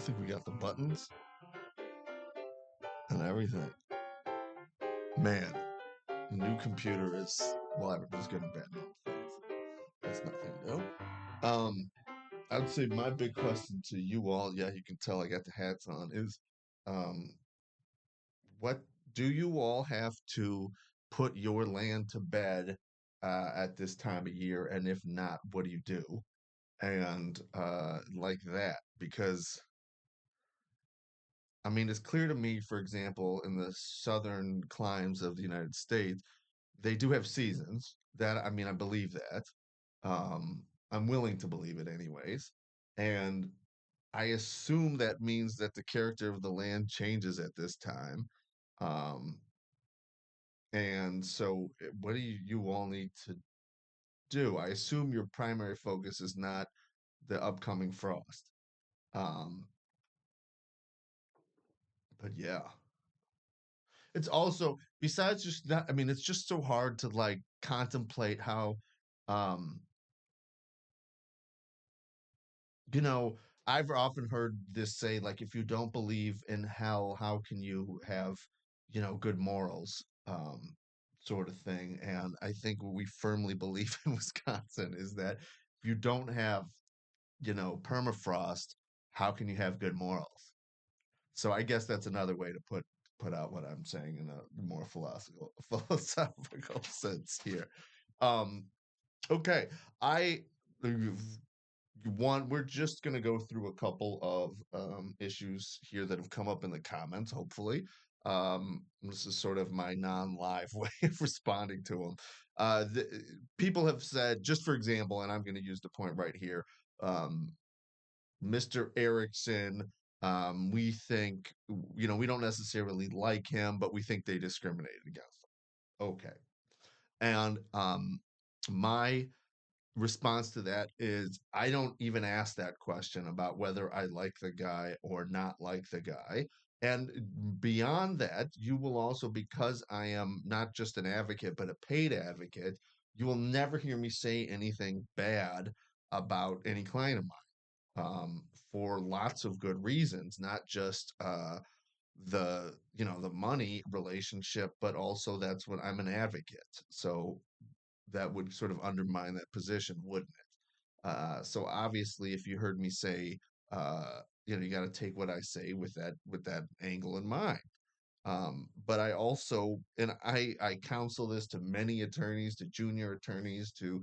I think we got the buttons and everything. Man, the new computer is, well, everybody's good and bad. No, that's nothing new. Um, I would say my big question to you all, yeah, you can tell I got the hats on, is um, what do you all have to put your land to bed at this time of year? And if not, what do you do? And like that, because I mean, it's clear to me, for example, in the southern climes of the United States, they do have seasons. That I mean, I believe that. Um, I'm willing to believe it anyways. And I assume that means that the character of the land changes at this time. Um, and so what do you all need to do? I assume your primary focus is not the upcoming frost. Um, but yeah. It's also besides just that, I mean, it's just so hard to like contemplate how um you know, I've often heard this say like if you don't believe in hell, how can you have, good morals? Sort of thing. And I think what we firmly believe in Wisconsin is that if you don't have, permafrost, how can you have good morals? So I guess that's another way to put out what I'm saying in a more philosophical sense here. Um, okay, I we're just gonna go through a couple of issues here that have come up in the comments. Hopefully, this is sort of my non-live way of responding to them. People have said, just for example, and I'm going to use the point right here. Um, Mr. Erickson, we think, we don't necessarily like him, but we think they discriminated against him. Okay. And my response to that is I don't even ask that question about whether I like the guy or not like the guy. And beyond that, you will also, because I am not just an advocate, but a paid advocate, you will never hear me say anything bad about any client of mine, for lots of good reasons, not just the money relationship, but also that's what I'm an advocate. So that would sort of undermine that position, wouldn't it? So obviously, if you heard me say, you got to take what I say with that angle in mind. But I also, and I counsel this to many attorneys, to junior attorneys, to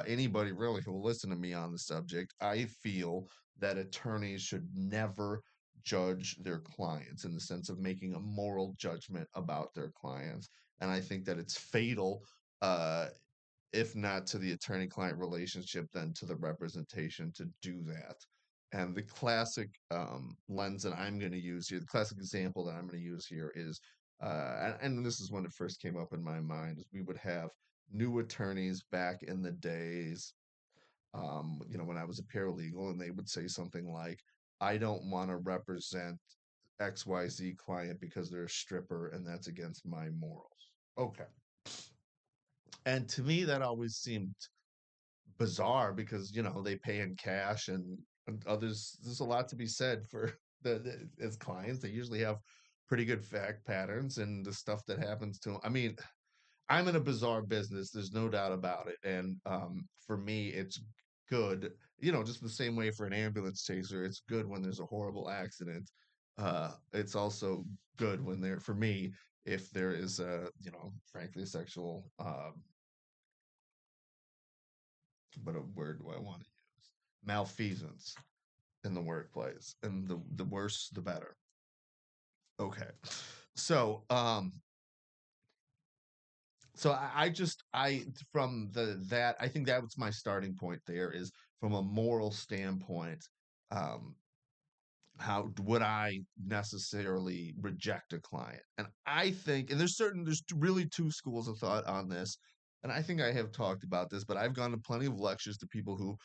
anybody really who will listen to me on the subject. I feel that attorneys should never judge their clients in the sense of making a moral judgment about their clients. And I think that it's fatal, uh, if not to the attorney client relationship, then to the representation to do that. And the classic lens that I'm going to use here, the classic example that I'm going to use here is, and this is when it first came up in my mind, is we would have new attorneys back in the days, when I was a paralegal, and they would say something like, I don't want to represent XYZ client because they're a stripper and that's against my morals. Okay. And to me, that always seemed bizarre because they pay in cash, and others, there's a lot to be said for as clients. They usually have pretty good fact patterns and the stuff that happens to them. I mean, I'm in a bizarre business, there's no doubt about it. And for me, it's good, just the same way for an ambulance chaser, it's good when there's a horrible accident. It's also good when there, for me, if there is a, frankly, a sexual what a word do I want to use? Malfeasance in the workplace, and the worse, the better. Okay, so I just from the that I think that was my starting point. There is from a moral standpoint. Um, how would I necessarily reject a client? And I think, and there's really two schools of thought on this, and I think I have talked about this, but I've gone to plenty of lectures to people who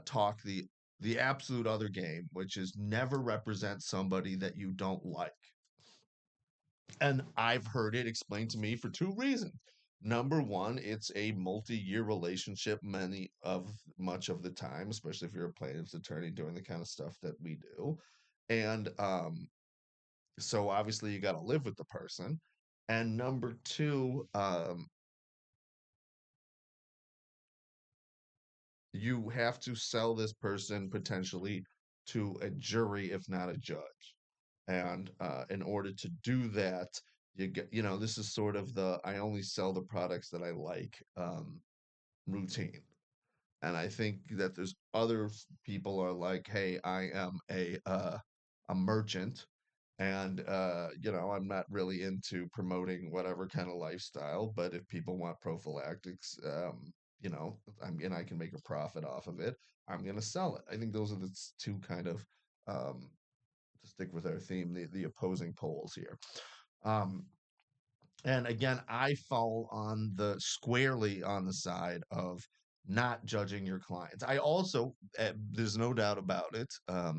talk the absolute other game, which is never represent somebody that you don't like. And I've heard it explained to me for two reasons. Number one, it's a multi-year relationship much of the time, especially if you're a plaintiff's attorney doing the kind of stuff that we do. And so obviously you got to live with the person. And number two, you have to sell this person potentially to a jury, if not a judge. And in order to do that, this is sort of the I only sell the products that I like routine. And I think that there's other people are like, hey, I am a merchant, and I'm not really into promoting whatever kind of lifestyle, but if people want prophylactics, and I can make a profit off of it, I'm gonna sell it. I think those are the two kind of um, to stick with our theme, the opposing poles here. Um, and again, I fall on the squarely on the side of not judging your clients. I also, there's no doubt about it,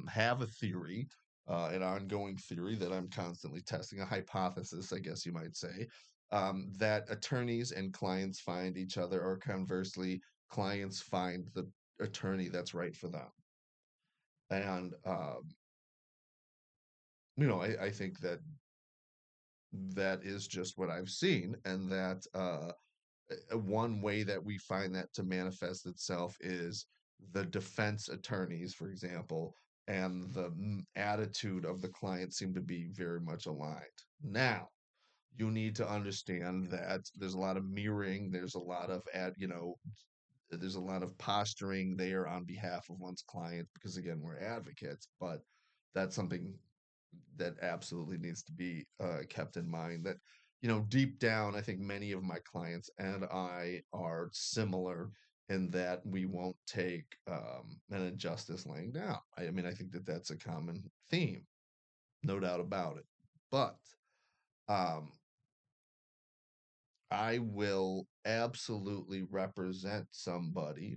have a theory, an ongoing theory that I'm constantly testing, a hypothesis, I guess you might say, that attorneys and clients find each other, or conversely, clients find the attorney that's right for them. And, I think that that is just what I've seen, and that one way that we find that to manifest itself is the defense attorneys, for example, and the attitude of the client seem to be very much aligned. Now, you need to understand that there's a lot of mirroring, there's a lot of there's a lot of posturing there on behalf of one's client because again, we're advocates, but that's something that absolutely needs to be kept in mind that deep down I think many of my clients and I are similar in that we won't take an injustice laying down. I mean, I think that that's a common theme, no doubt about it, but um, I will absolutely represent somebody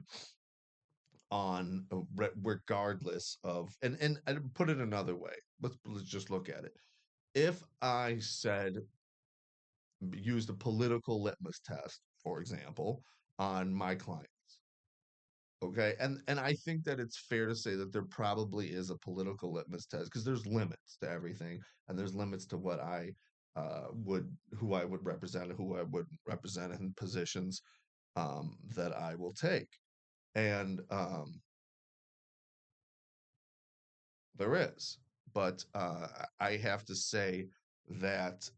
on regardless of and put it another way, let's just look at it. If I said used a political litmus test, for example, on my clients. Okay, and I think that it's fair to say that there probably is a political litmus test because there's limits to everything, and there's limits to what I would who I would represent, who I would represent in positions that I will take, and there is, but I have to say that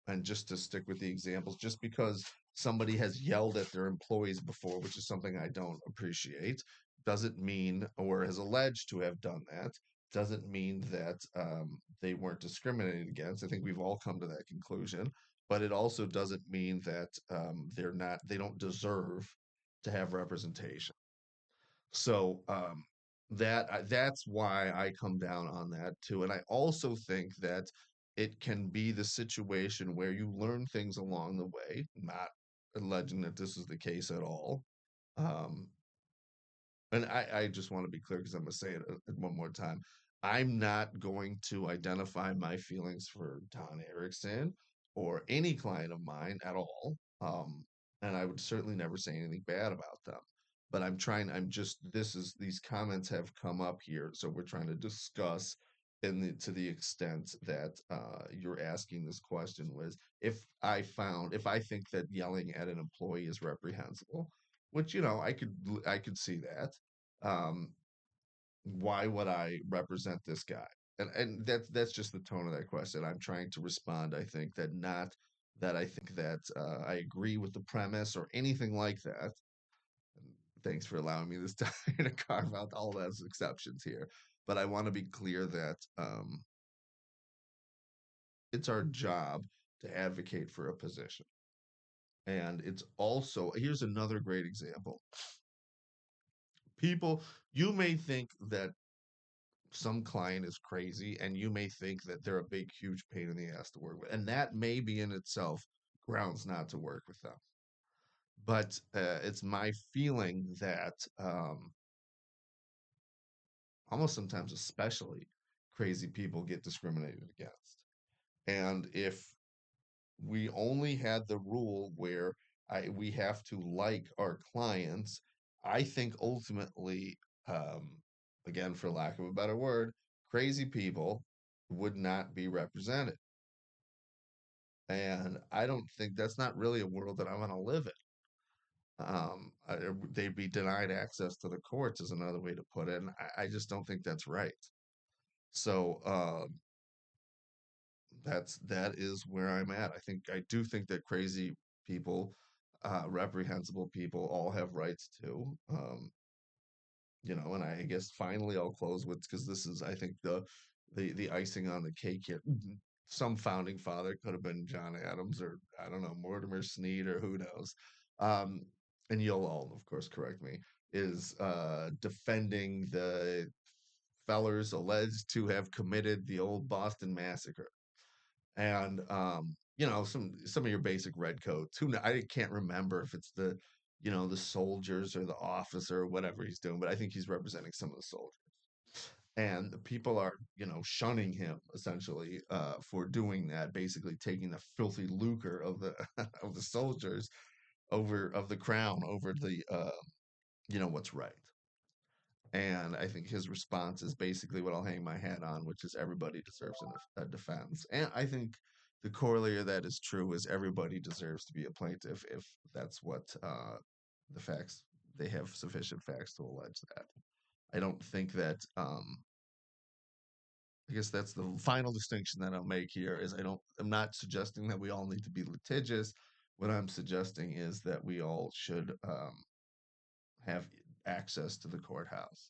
and just to stick with the examples, just because somebody has yelled at their employees before, which is something I don't appreciate, doesn't mean, or has alleged to have done that, doesn't mean that they weren't discriminated against. I think we've all come to that conclusion, but it also doesn't mean that they don't deserve to have representation. So that's why I come down on that too. And I also think that it can be the situation where you learn things along the way, not alleging that this is the case at all. Um, and I just want to be clear because I'm going to say it one more time. I'm not going to identify my feelings for Don Erickson or any client of mine at all. And I would certainly never say anything bad about them. But these comments have come up here. So we're trying to discuss to the extent that you're asking this question was if I think that yelling at an employee is reprehensible, which I could see that. Um, why would I represent this guy? And that's just the tone of that question. I'm trying to respond. I think that not that I think that I agree with the premise or anything like that. And thanks for allowing me this time to carve out all those exceptions here. But I want to be clear that it's our job to advocate for a position. And it's also, here's another great example. People, you may think that some client is crazy and you may think that they're a big, huge pain in the ass to work with. And that may be in itself grounds not to work with them. But it's my feeling that almost sometimes, especially, crazy people get discriminated against. And if we only had the rule where we have to like our clients, I think ultimately, um, again, for lack of a better word, crazy people would not be represented. And I don't think that's not really a world that I want to live in. They'd be denied access to the courts, is another way to put it. And I just don't think that's right. So that is where I'm at. I do think that crazy people, reprehensible people, all have rights too. And I guess finally I'll close with, because this is, I think, the icing on the cake here. Some founding father, could have been John Adams, or I don't know, Mortimer Sneed, or who knows. Um, and you'll all, of course, correct me, is defending the fellers alleged to have committed the old Boston Massacre. And some of your basic redcoats, I can't remember if it's the soldiers or the officer or whatever he's doing, but I think he's representing some of the soldiers. And the people are, shunning him essentially, for doing that, basically taking the filthy lucre of the of the soldiers, over of the crown, over the what's right. And I think his response is basically what I'll hang my hat on, which is everybody deserves a defense. And I think the corollary of that is true, is everybody deserves to be a plaintiff if that's what the facts, they have sufficient facts to allege that. I don't think that I guess that's the final distinction that I'll make here, is I'm not suggesting that we all need to be litigious. What I'm suggesting is that we all should have access to the courthouse.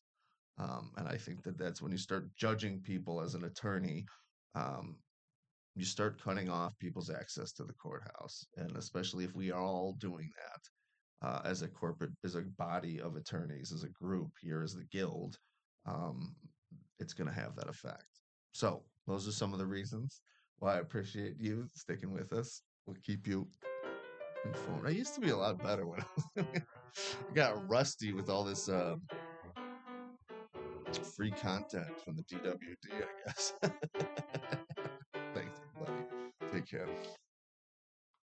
And I think that that's when you start judging people as an attorney, um, you start cutting off people's access to the courthouse. And especially if we are all doing that, as a body of attorneys, as a group here, as the guild, um, it's going to have that effect. So those are some of the reasons why I appreciate you sticking with us. We'll keep you informed. I used to be a lot better when I got rusty with all this free content from the DWD, I guess. Thanks, everybody. Take care.